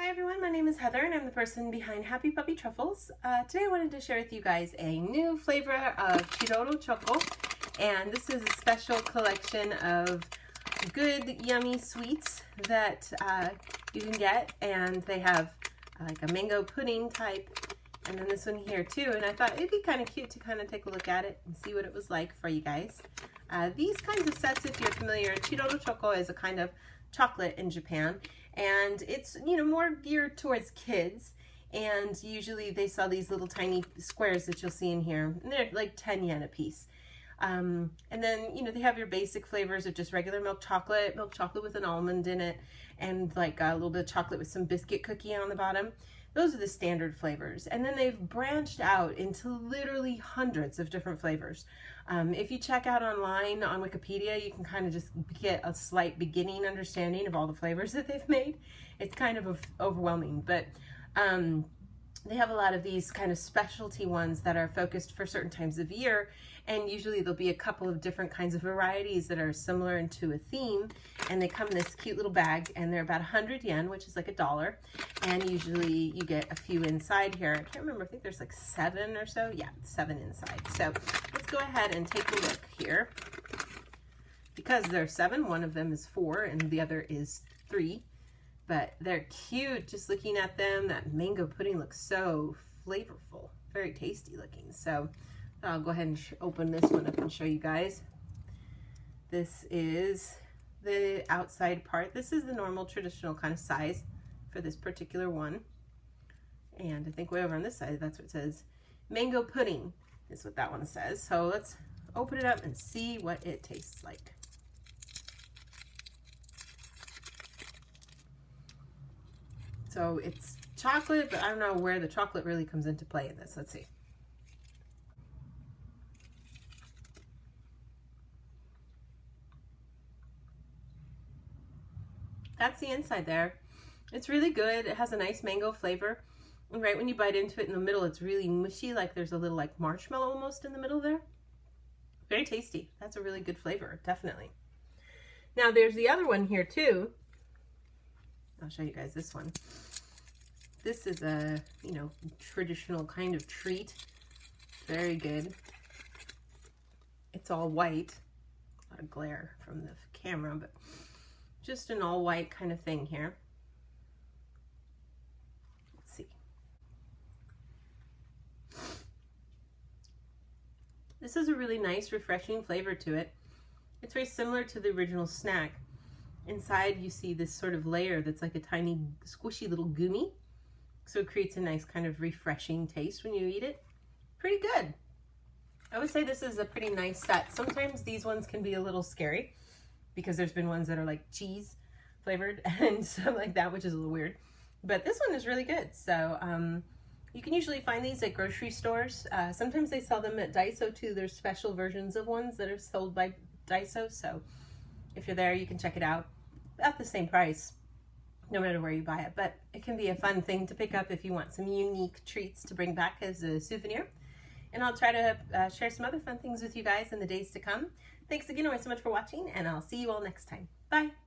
Hi everyone, my name is Heather and I'm the person behind Happy Puppy Truffles. Today I wanted to share with you guys a new flavor of TIROL choco, and this is a special collection of good yummy sweets that you can get, and they have like a mango pudding type, and then this one here too, and I thought it'd be kind of cute to kind of take a look at it and see what it was like for you guys. These kinds of sets, if you're familiar, TIROL choco is a kind of chocolate in Japan, and it's, you know, more geared towards kids, and usually they sell these little tiny squares that you'll see in here, and they're like 10 yen a piece. And then, you know, they have your basic flavors of just regular milk chocolate with an almond in it, and like a little bit of chocolate with some biscuit cookie on the bottom. Those are the standard flavors. And then they've branched out into literally hundreds of different flavors. If you check out online on Wikipedia, you can kind of just get a slight beginning understanding of all the flavors that they've made. It's kind of overwhelming, but they have a lot of these kind of specialty ones that are focused for certain times of year, and usually there'll be a couple of different kinds of varieties that are similar into a theme, and they come in this cute little bag, and they're about 100 yen, which is like $1, and usually you get a few inside here. I can't remember, I think there's like 7 or so. Yeah, 7 inside. So let's go ahead and take a look here. Because there's 7, one of them is 4 and the other is 3. But they're cute just looking at them. That mango pudding looks so flavorful, very tasty looking. So I'll go ahead and open this one up and show you guys. This is the outside part. This is the normal traditional kind of size for this particular one. And I think way over on this side, that's what it says. Mango pudding is what that one says. So let's open it up and see what it tastes like. So it's chocolate, but I don't know where the chocolate really comes into play in this. Let's see. That's the inside there. It's really good. It has a nice mango flavor. And right when you bite into it in the middle, it's really mushy, like there's a little like marshmallow almost in the middle there. Very tasty. That's a really good flavor, definitely. Now there's the other one here too. I'll show you guys this one. This is a, you know, traditional kind of treat. Very good. It's all white. A lot of glare from the camera, but just an all white kind of thing here. Let's see. This is a really nice, refreshing flavor to it. It's very similar to the original snack. Inside you see this sort of layer that's like a tiny squishy little gummy, so it creates a nice kind of refreshing taste when you eat it. Pretty good. I would say this is a pretty nice set. Sometimes these ones can be a little scary because there's been ones that are like cheese flavored and stuff like that, which is a little weird, but this one is really good. So you can usually find these at grocery stores. Sometimes they sell them at Daiso too. There's special versions of ones that are sold by Daiso, so if you're there, you can check it out at the same price, no matter where you buy it. But it can be a fun thing to pick up if you want some unique treats to bring back as a souvenir. And I'll try to share some other fun things with you guys in the days to come. Thanks again so much for watching, and I'll see you all next time. Bye.